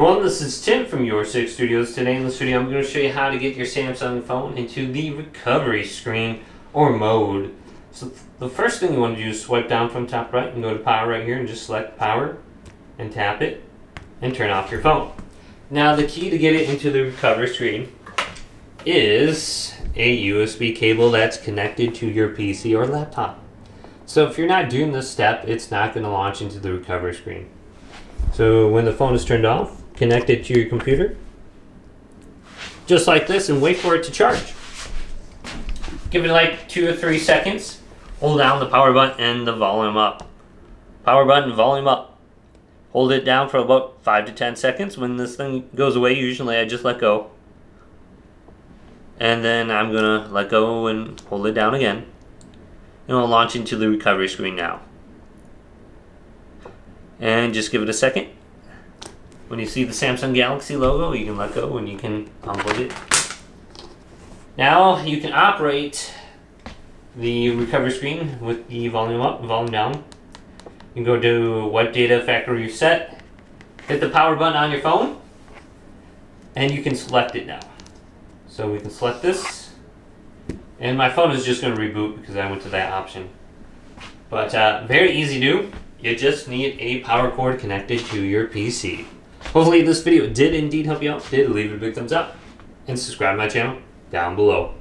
Well, this is Tim from Your Six Studios. Today in this video, I'm going to show you how to get your Samsung phone into the recovery screen or mode. So the first thing you want to do is swipe down from top right and go to power right here and just select power and tap it and turn off your phone. Now the key to get it into the recovery screen is a USB cable that's connected to your PC or laptop. So if you're not doing this step, it's not going to launch into the recovery screen. So when the phone is turned off, connect it to your computer, just like this, and wait for it to charge. Give it like 2 or 3 seconds. Hold down the power button and the volume up. Power button, volume up. Hold it down for about 5 to 10 seconds. When this thing goes away, usually I just let go. And then I'm gonna let go and hold it down again. And it'll launch into the recovery screen now. And just give it a second. When you see the Samsung Galaxy logo, you can let go and you can unplug it. Now you can operate the recovery screen with the volume up and volume down. You can go to Wipe Data Factory Reset, hit the power button on your phone, and you can select it now. So we can select this, and my phone is just going to reboot because I went to that option. But very easy to do. You just need a power cord connected to your PC. Hopefully this video did indeed help you out. Leave it a big thumbs up and subscribe to my channel down below.